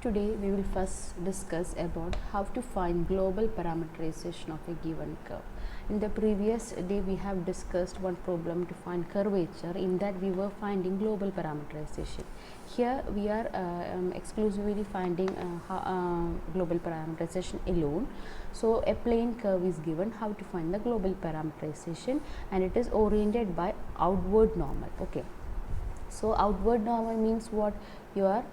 Today we will first discuss about how to find global parameterization of a given curve. In the previous day we have discussed one problem to find curvature. In that we were finding global parameterization. Here we are exclusively finding global parameterization alone. So a plane curve is given, how to find the global parameterization, and it is oriented by outward normal. Okay, so outward normal means what? Your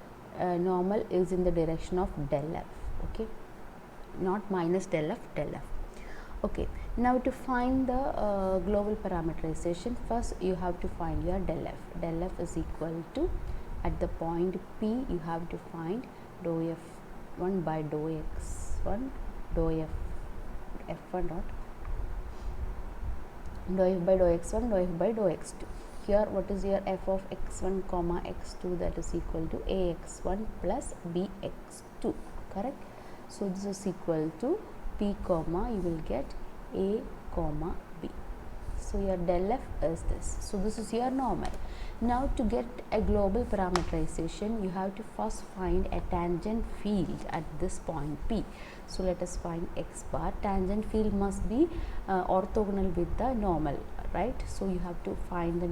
normal is in the direction of del f, okay, not minus del f, del f. Okay, now to find the global parameterization, first you have to find your del f. Del f is equal to, at the point P you have to find dou f1 by dou x1 dou f1 dot dou f by dou x1 dou f by dou x2. Here what is your f of x1 comma x2? That is equal to ax1 plus bx2, correct? So this is equal to p comma, you will get a comma b. So your del f is this. So this is your normal. Now to get a global parameterization, you have to first find a tangent field at this point P. So let us find x bar. Tangent field must be orthogonal with the normal, right? So you have to find the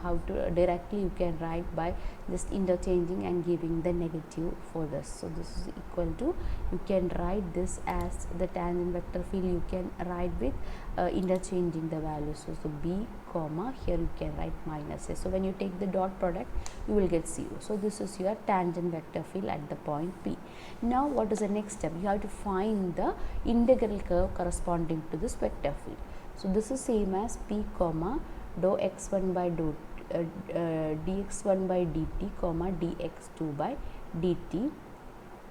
how to directly you can write by just interchanging and giving the negative for this. So this is equal to, you can write this as the tangent vector field, you can write with interchanging the values. So b comma, here you can write minus a. So when you take the dot product, you will get 0. So this is your tangent vector field at the point P. Now what is the next step? You have to find the integral curve corresponding to this vector field. So this is same as p comma dou x1 by dou dx1 by dt comma dx2 by dt,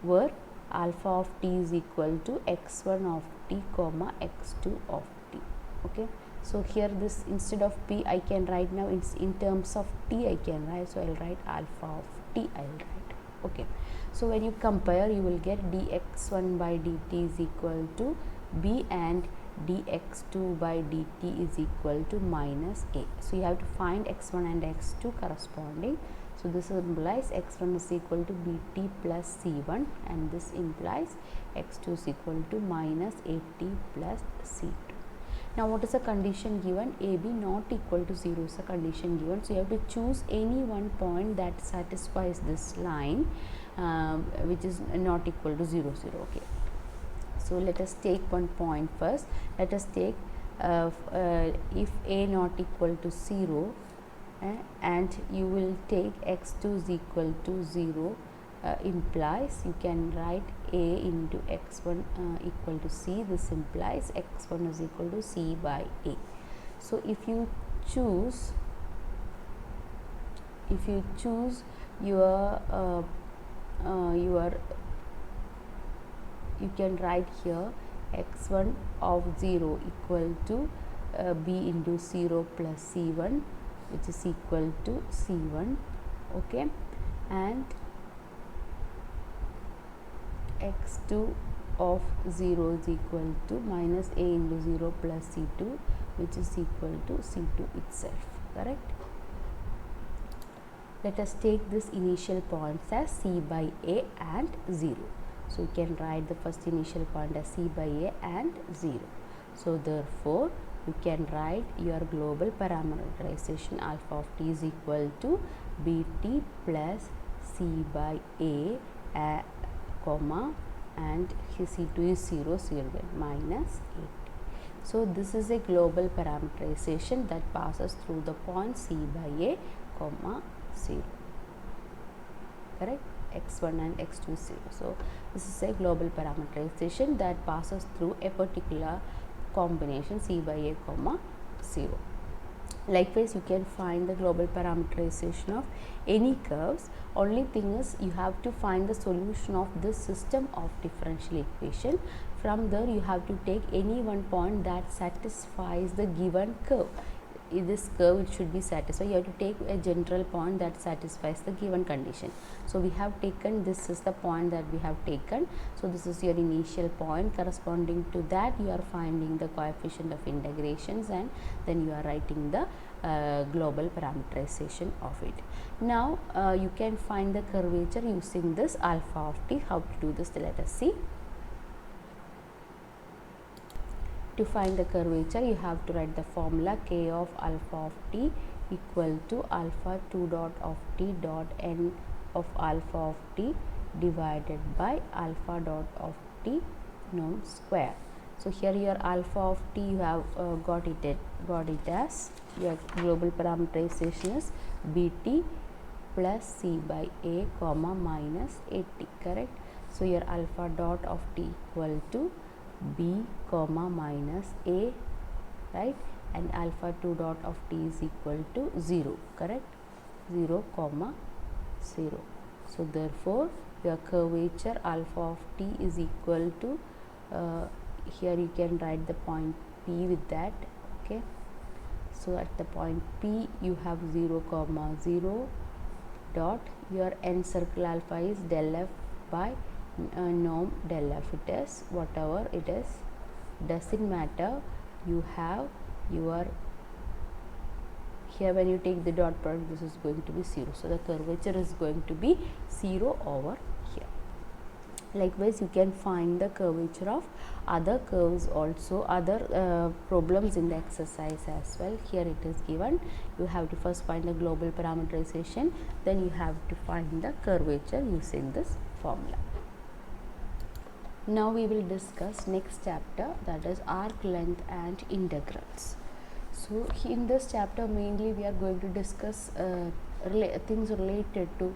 where alpha of t is equal to x1 of t comma x2 of t. Okay, so here this, instead of p I can write now in terms of t I can write. So I will write alpha of t, I will write. Okay, so when you compare, you will get dx1 by dt is equal to b and dx2 by dt is equal to minus a. So you have to find x1 and x2 corresponding. So this implies x1 is equal to bt plus c1, and this implies x2 is equal to minus at plus c2. Now what is the condition given? AB not equal to 0 is a condition given. So you have to choose any one point that satisfies this line, which is not equal to 0, 0. Okay, so let us take one point first. Let us take if a not equal to 0 and you will take x2 is equal to 0, implies you can write a into x1 equal to c. This implies x1 is equal to c by a. So if you choose your you can write here x1 of 0 equal to b into 0 plus c1, which is equal to c1. Okay, and x2 of 0 is equal to minus a into 0 plus c2, which is equal to c2 itself, correct? Let us take this initial points as c by a and 0. So you can write the first initial point as c by a and 0. So therefore you can write your global parameterization alpha of t is equal to bt plus c by a comma, and c2 is 0, so you will get minus 8. So this is a global parameterization that passes through the point c by a comma 0, correct? x1 and x2 is 0. So this is a global parameterization that passes through a particular combination c by a comma 0. Likewise, you can find the global parameterization of any curves. Only thing is, you have to find the solution of this system of differential equation. From there, you have to take any one point that satisfies the given curve. In this curve, it should be satisfied. You have to take a general point that satisfies the given condition. So we have taken, this is the point that we have taken. So this is your initial point. Corresponding to that, you are finding the coefficient of integrations, and then you are writing the global parameterization of it. Now you can find the curvature using this alpha of t. How to do this? Let us see. To find the curvature, you have to write the formula k of alpha of t equal to alpha 2 dot of t dot n of alpha of t divided by alpha dot of t norm square. So here your alpha of t you have got it as your global parameterization is bt plus c by a comma minus at, correct? So your alpha dot of t equal to b comma minus a, right? And alpha 2 dot of t is equal to 0, correct? 0 comma 0. So therefore your curvature alpha of t is equal to here you can write the point p with that, okay? So at the point p you have 0 comma 0 dot, your n circle alpha is del f by norm del f. It is whatever it is, doesn't matter. You have your, here when you take the dot product, this is going to be 0. So the curvature is going to be 0 over here. Likewise, you can find the curvature of other curves also, other problems in the exercise as well. Here it is given. You have to first find the global parameterization, then you have to find the curvature using this formula. Now we will discuss next chapter, that is arc length and integrals. So in this chapter mainly we are going to discuss things related to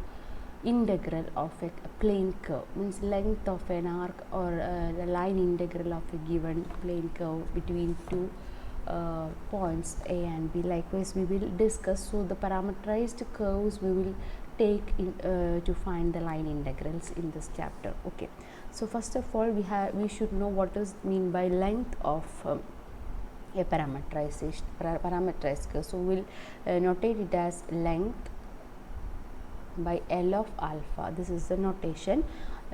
integral of a plane curve, means length of an arc or the line integral of a given plane curve between two points A and B. Likewise we will discuss, so the parameterized curves we will take in, to find the line integrals in this chapter. Okay, so first of all we should know what is mean by length of a parameterized curve. So we'll notate it as length by L of alpha. This is the notation,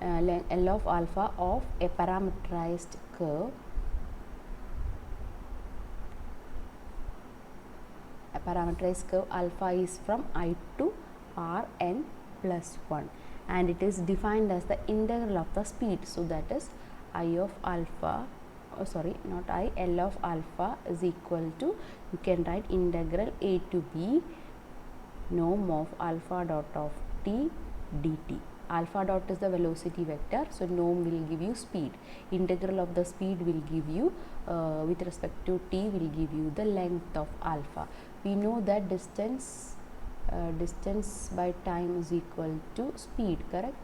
L of alpha of a parameterized curve. A parameterized curve alpha is from I to Rn plus 1, and it is defined as the integral of the speed. So that is I of alpha, L of alpha is equal to, you can write integral a to b norm of alpha dot of t dt. Alpha dot is the velocity vector, so norm will give you speed. Integral of the speed will give you with respect to t will give you the length of alpha. We know that distance by time is equal to speed, correct?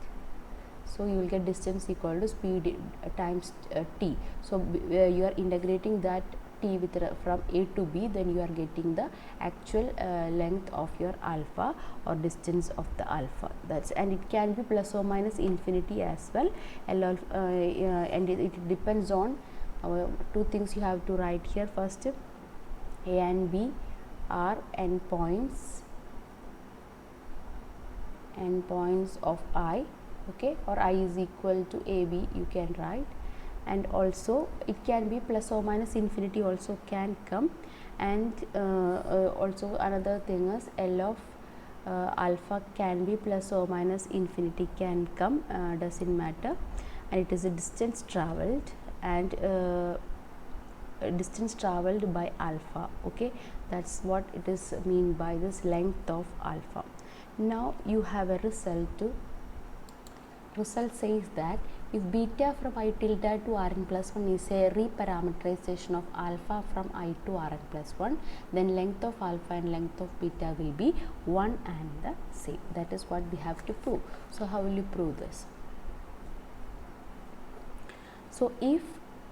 So you will get distance equal to speed times t. So you are integrating that t with from a to b, then you are getting the actual length of your alpha or distance of the alpha. That's, and it can be plus or minus infinity as well. And it depends on two things you have to write here. First, a and b are endpoints of I, okay, or I is equal to AB you can write, and also it can be plus or minus infinity also can come, and also another thing is L of alpha can be plus or minus infinity can come, doesn't matter, and it is a distance traveled, and distance traveled by alpha, okay, that's what it is mean by this length of alpha. Now you have a result says that if beta from I tilde to Rn plus 1 is a reparameterization of alpha from I to Rn plus 1, then length of alpha and length of beta will be one and the same. That is what we have to prove. So how will you prove this? So if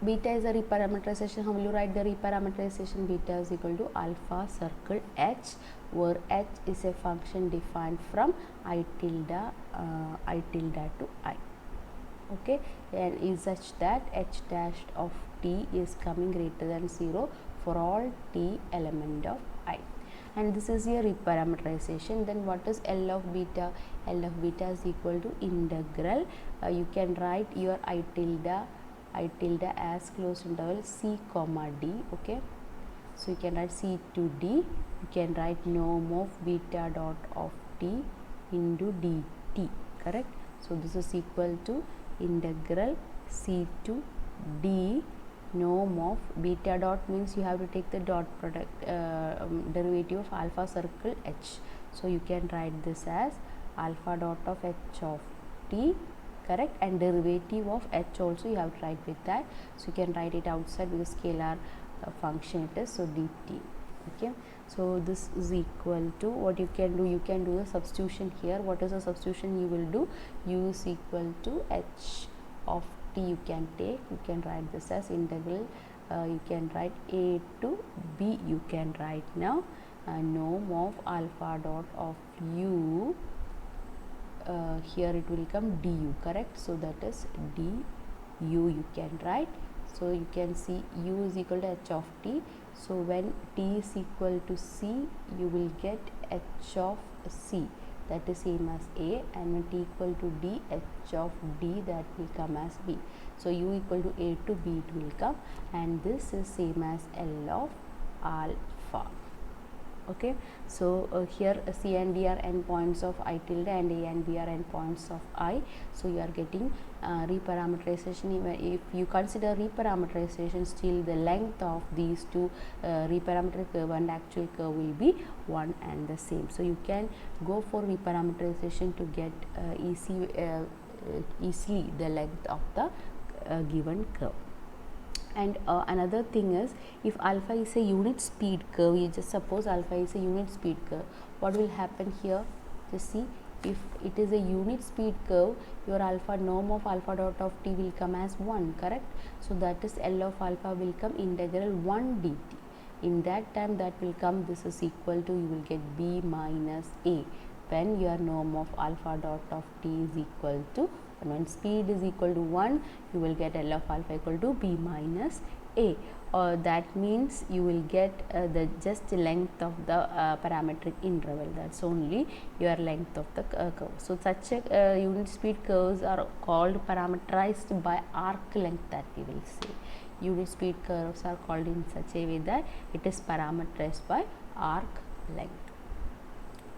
beta is a reparameterization, how will you write the reparameterization? Beta is equal to alpha circle h, where h is a function defined from I tilde to I, okay, and is such that h dash of t is coming greater than 0 for all t element of I, and this is your reparameterization. Then what is L of beta? L of beta is equal to integral, you can write your I tilde as closed interval c comma d, okay, so you can write c to d you can write norm of beta dot of t into dt, correct? So this is equal to integral c to d norm of beta dot means you have to take the dot product derivative of alpha circle h. So you can write this as alpha dot of h of t, correct, and derivative of h also you have to write with that. So you can write it outside with a scalar function it is, so dt. Okay, so this is equal to, what you can do, you can do the substitution here. What is the substitution you will do? U is equal to h of t you can take, you can write this as integral, you can write a to b, you can write now norm of alpha dot of u, here it will come du, correct? So that is du you can write. So you can see u is equal to h of t. So when t is equal to c, you will get h of c, that is same as a, and when t equal to d, h of d, that will come as b. So u equal to a to b it will come, and this is same as L of alpha. Okay, so here C and D are endpoints of I tilde and A and B are endpoints of I. So you are getting reparameterization. If you consider reparameterization, still the length of these two reparameter curve and actual curve will be one and the same. So you can go for reparameterization to get easily the length of the given curve. And another thing is, if alpha is a unit speed curve, you just suppose alpha is a unit speed curve, what will happen here? Just see, if it is a unit speed curve, your alpha norm of alpha dot of t will come as 1, correct? So that is L of alpha will come integral 1 dt. In that time that will come, this is equal to, you will get b minus a, when your norm of alpha dot of t is equal to, when speed is equal to 1, you will get L of alpha equal to b minus a. That means you will get the just length of the parametric interval, that's only your length of the curve. So such a unit speed curves are called parameterized by arc length, that we will say. Unit speed curves are called in such a way that it is parameterized by arc length.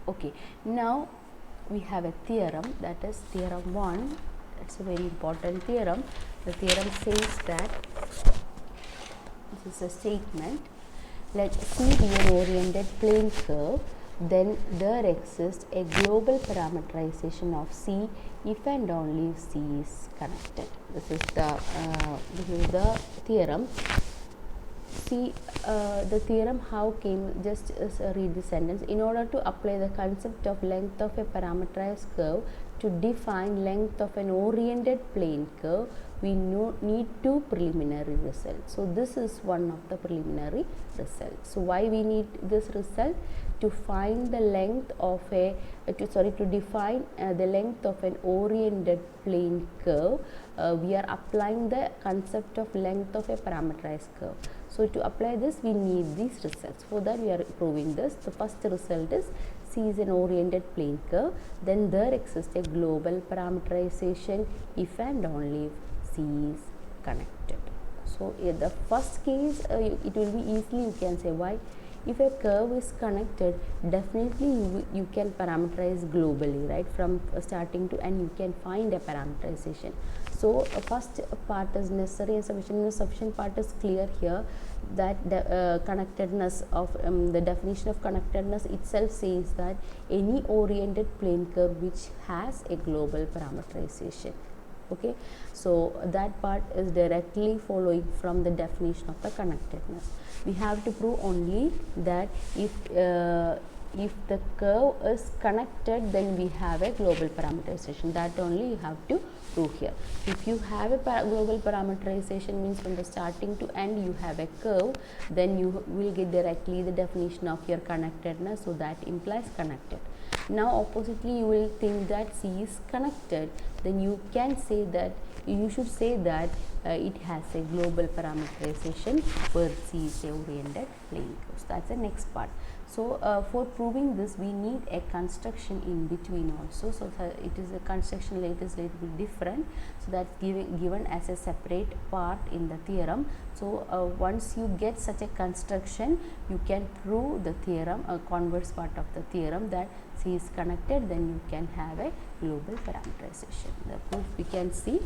Okay, now we have a theorem, that is theorem 1. It's a very important theorem. The theorem says that, this is a statement, let C be an oriented plane curve, then there exists a global parameterization of C if and only if C is connected. This is the theorem. See the theorem how came, just read the sentence. In order to apply the concept of length of a parameterized curve to define length of an oriented plane curve, we need two preliminary results. So this is one of the preliminary results. So why we need this result? To find the length of a to define the length of an oriented plane curve, we are applying the concept of length of a parameterized curve. So to apply this, we need these results. For that, we are proving this. The first result is C is an oriented plane curve, then there exists a global parameterization if and only if C is connected. So in the first case, it will be easily, you can say why. If a curve is connected, definitely you can parameterize globally, right? From starting to end, you can find a parameterization. So first part is necessary and sufficient. The sufficient part is clear here, that the connectedness of the definition of connectedness itself says that any oriented plane curve which has a global parameterization. Okay, so that part is directly following from the definition of the connectedness. We have to prove only that if the curve is connected, then we have a global parameterization. That only you have to prove here. If you have a global parameterization, means from the starting to end you have a curve, then you will get directly the definition of your connectedness. So that implies connected. Now oppositely, you will think that C is connected, then you can say that, you should say that it has a global parameterization where C is a oriented plane curve. So that's the next part. So for proving this, we need a construction in between also. So it is a construction it is little bit different, so that's given as a separate part in the theorem. So once you get such a construction, you can prove the theorem, a converse part of the theorem, that C is connected, then you can have a global parameterization. The proof we can see.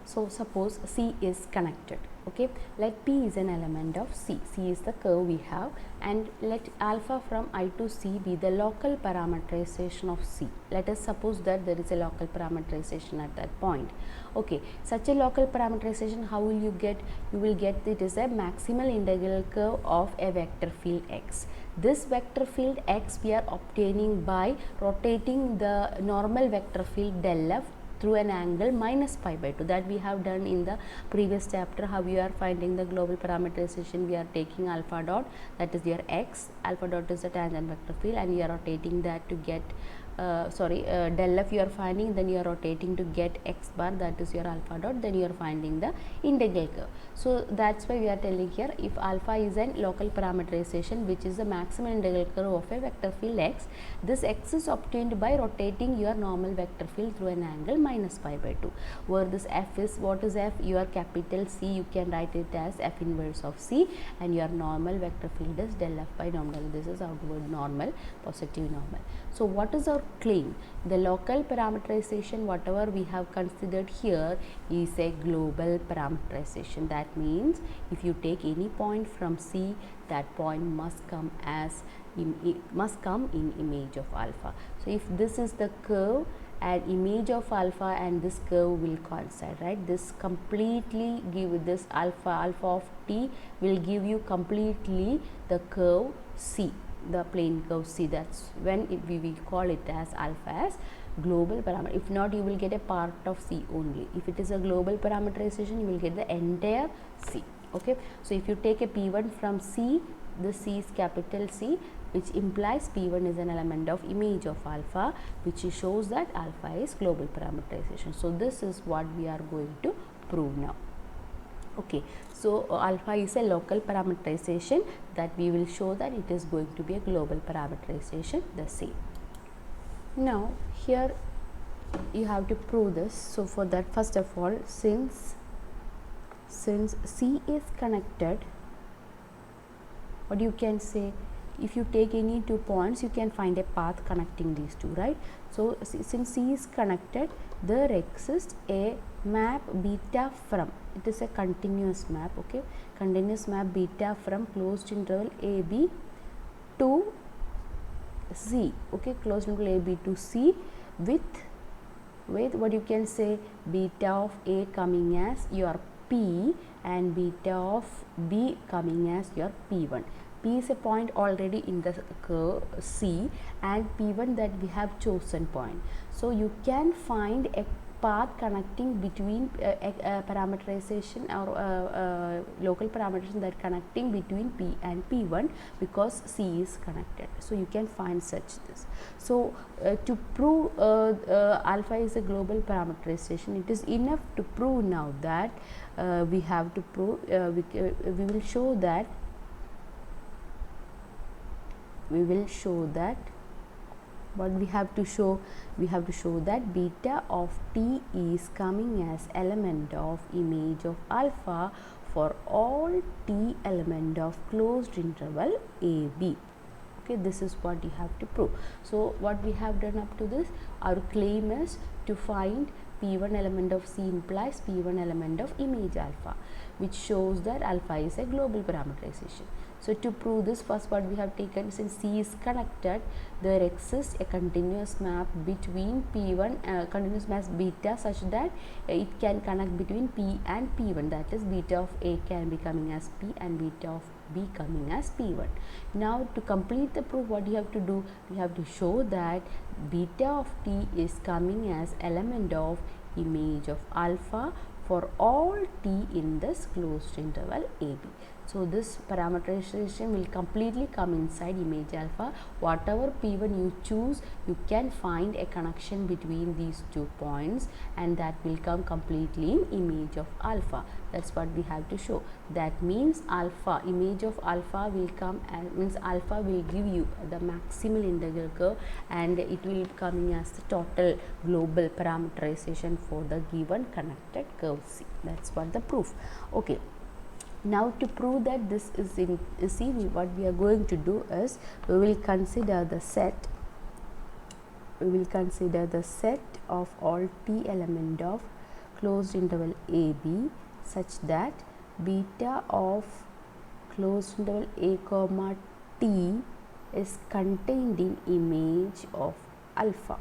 So suppose C is connected, okay, let P is an element of C. C is the curve we have, and let alpha from I to C be the local parameterization of C. Let us suppose that there is a local parameterization at that point. Okay, such a local parameterization, how will you get? You will get it is a maximal integral curve of a vector field X. This vector field X we are obtaining by rotating the normal vector field del F through an angle minus pi by 2, that we have done in the previous chapter. How you are finding the global parameterization? We are taking alpha dot, that is your X, alpha dot is the tangent vector field, and we are rotating that to get del F you are finding, then you are rotating to get X bar, that is your alpha dot, then you are finding the integral curve. So that's why we are telling here, if alpha is a local parameterization which is the maximum integral curve of a vector field X, this X is obtained by rotating your normal vector field through an angle minus pi by 2, where this F is, what is F? Your capital C, you can write it as F inverse of C, and your normal vector field is del F by nominal. This is outward normal, positive normal. So what is our claim? The local parameterization whatever we have considered here is a global parameterization. That means if you take any point from C, that point must come in image of alpha. So if this is the curve and image of alpha, and this curve will coincide, right? This completely give this alpha of t will give you completely the curve C, the plane curve C. That's when we will call it as alpha as global parameter. If not, you will get a part of C only. If it is a global parameterization, you will get the entire C. Okay, so if you take a P1 from C, the C is capital C, which implies P1 is an element of image of alpha, which shows that alpha is global parameterization. So this is what we are going to prove now. Okay, so alpha is a local parameterization, that we will show that it is going to be a global parameterization the same. Now here you have to prove this. So for that, first of all, since C is connected, what you can say, if you take any two points, you can find a path connecting these two, right? So since C is connected, there exists a map beta from, it is a continuous map, okay, continuous map beta from closed interval AB to C, okay, closed interval AB to C, with what you can say, beta of A coming as your P and beta of B coming as your P1. P is a point already in the curve C, and P1 that we have chosen point. So you can find a path connecting between parameterization or local parameterization that connecting between P and P1, because C is connected. So you can find such this. So to prove alpha is a global parameterization, it is enough to prove now that we have to prove, we will show that what we have to show, that beta of t is coming as element of image of alpha for all t element of closed interval AB. Okay, this is what you have to prove. So what we have done up to this, our claim is to find P1 element of C implies P1 element of image alpha, which shows that alpha is a global parameterization. So to prove this, first what we have taken, since C is connected, there exists a continuous map between P1, continuous map beta, such that it can connect between P and P1, that is beta of A can be coming as P and beta of B coming as P1. Now to complete the proof, what you have to do, we have to show that beta of T is coming as element of image of alpha for all T in this closed interval AB. So this parameterization will completely come inside image alpha. Whatever P1 you choose, you can find a connection between these 2 points, and that will come completely in image of alpha. That's what we have to show. That means alpha, image of alpha will come, means alpha will give you the maximal integral curve, and it will come as the total global parameterization for the given connected curve C. That's what the proof. Okay. Now to prove that this is in C, what we are going to do is we will consider the set. We will consider the set of all T element of closed interval AB such that beta of closed interval A comma T is contained in image of alpha.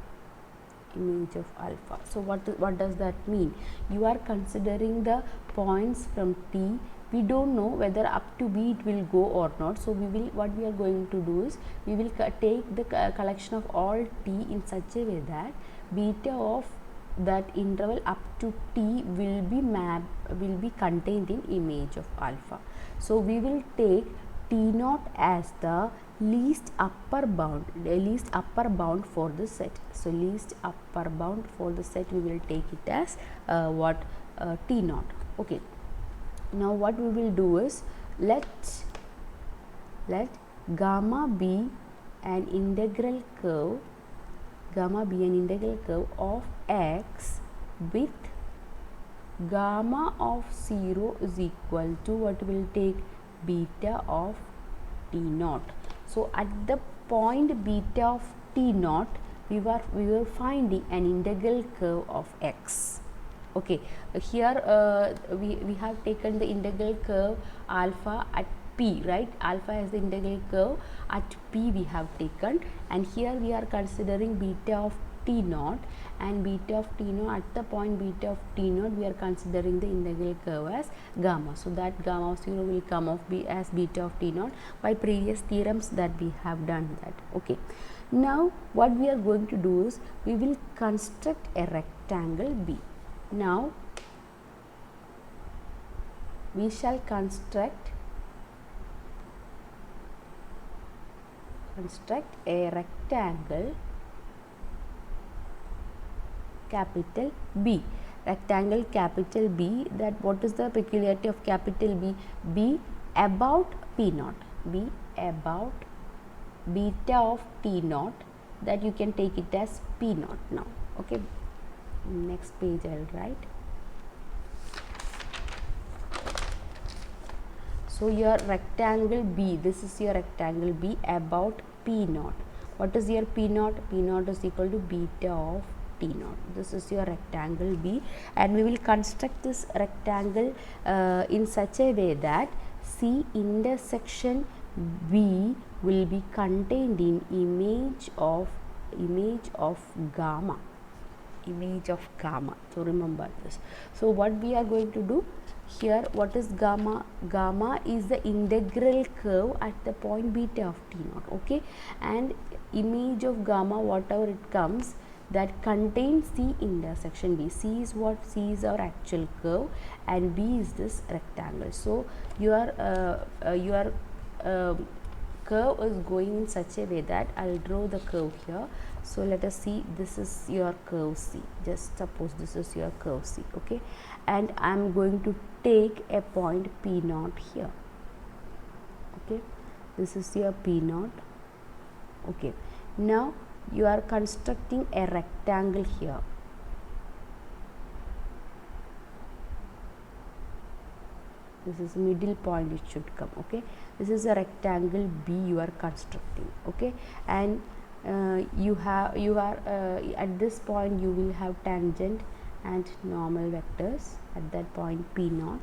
Image of alpha. So what does that mean? You are considering the points from T. We don't know whether up to B it will go or not. So what we are going to do is we will take the collection of all T in such a way that beta of that interval up to T will be contained in image of alpha. So we will take T naught as the least upper bound for the set. So least upper bound for the set, we will take it as T naught. Okay. Now what we will do is let gamma be an integral curve of x with gamma of 0 is equal to what will take beta of T naught. So at the point beta of T naught, we were finding an integral curve of x. Okay, here we have taken the integral curve alpha at P, right? Alpha as the integral curve at P we have taken, and here we are considering beta of T naught, and beta of T naught at the point beta of T naught we are considering the integral curve as gamma. So that gamma of 0 will come off as beta of T naught by previous theorems that we have done that. Okay. Now what we are going to do is we will construct a rectangle B. Now we shall construct a rectangle capital B. Rectangle capital B, that what is the peculiarity of capital B? B about P naught. B about beta of T naught, that you can take it as P naught now. Okay. Next page I will write. So your rectangle B, this is your rectangle B about P naught. What is your P naught? P naught is equal to beta of T naught. This is your rectangle B, and we will construct this rectangle in such a way that C intersection B will be contained in image of gamma. So remember this. So what we are going to do here, what is gamma? Gamma is the integral curve at the point beta of T naught. Okay, and image of gamma, whatever it comes, that contains C intersection B. C is what? C is our actual curve, and B is this rectangle. So your curve is going in such a way that I will draw the curve here. So let us see, this is your curve C. Just suppose this is your curve C. Okay, and I am going to take a point P naught here. Okay, this is your P naught. Okay, now you are constructing a rectangle here. This is middle point, it should come. Okay, this is a rectangle B you are constructing. Okay, and you are at this point you will have tangent and normal vectors at that point P naught.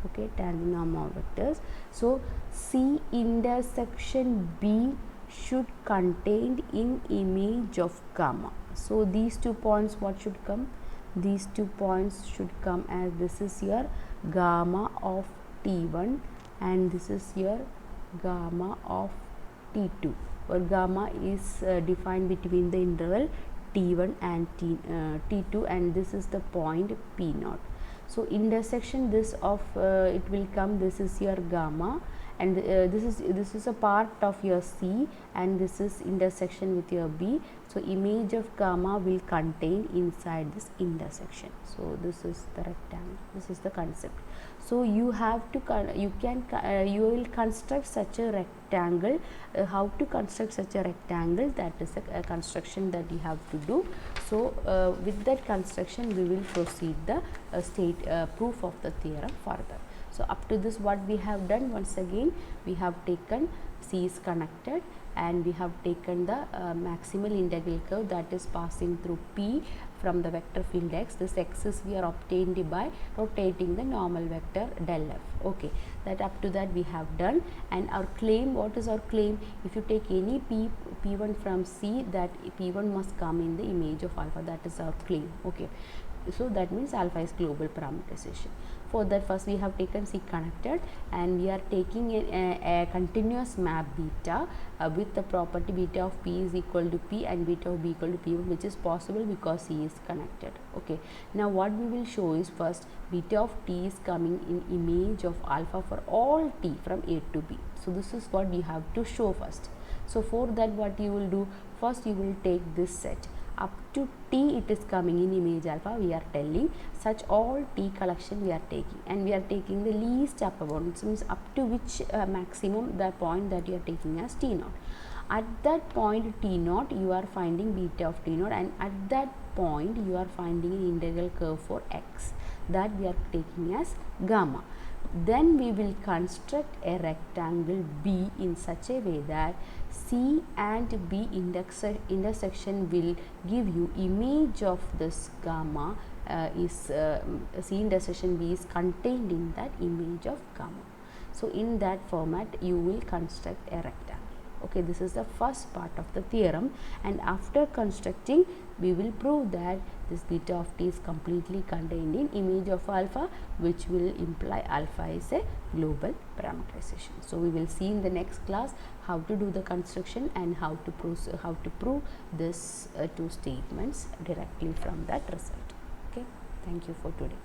Okay, tangent normal vectors. So C intersection B should contained in image of gamma. So these 2 points, what should come? These 2 points should come as, this is your gamma of T1 and this is your gamma of T2, where gamma is defined between the interval T1 and T2, and this is the point P naught. So intersection this of it will come, this is your gamma, and this is a part of your C, and this is intersection with your B. So image of gamma will contain inside this intersection. So this is the rectangle, this is the concept. So you have to you will construct such a rectangle. How to construct such a rectangle, that is a construction that you have to do. So with that construction we will proceed the proof of the theorem further. So up to this, what we have done, once again we have taken C is connected, and we have taken the maximal integral curve that is passing through P from the vector field x. This x's we are obtained by rotating the normal vector del f. Okay, that up to that we have done. And our claim, what is our claim? If you take any P1 from C, that P1 must come in the image of alpha. That is our claim. Okay, so that means alpha is global parameterization. For that, first we have taken C connected, and we are taking a continuous map beta with the property beta of P is equal to P and beta of B equal to P1, which is possible because C is connected. Okay, now what we will show is, first beta of T is coming in image of alpha for all T from A to B. So this is what you have to show first. So for that, what you will do, first you will take this set up to T, it is coming in image alpha. We are telling such all T collection we are taking, and we are taking the least upper bound, which means up to which maximum the point that you are taking as T naught. At that point T naught, you are finding beta of T naught, and at that point you are finding an integral curve for x that we are taking as gamma. Then we will construct a rectangle B in such a way that C and B intersection will give you image of this gamma C intersection B is contained in that image of gamma. So in that format you will construct a rectangle. Okay, this is the first part of the theorem, and after constructing we will prove that this beta of T is completely contained in image of alpha, which will imply alpha is a global parameterization. So we will see in the next class how to do the construction and how to prove this two statements directly from that result. Okay, thank you for today.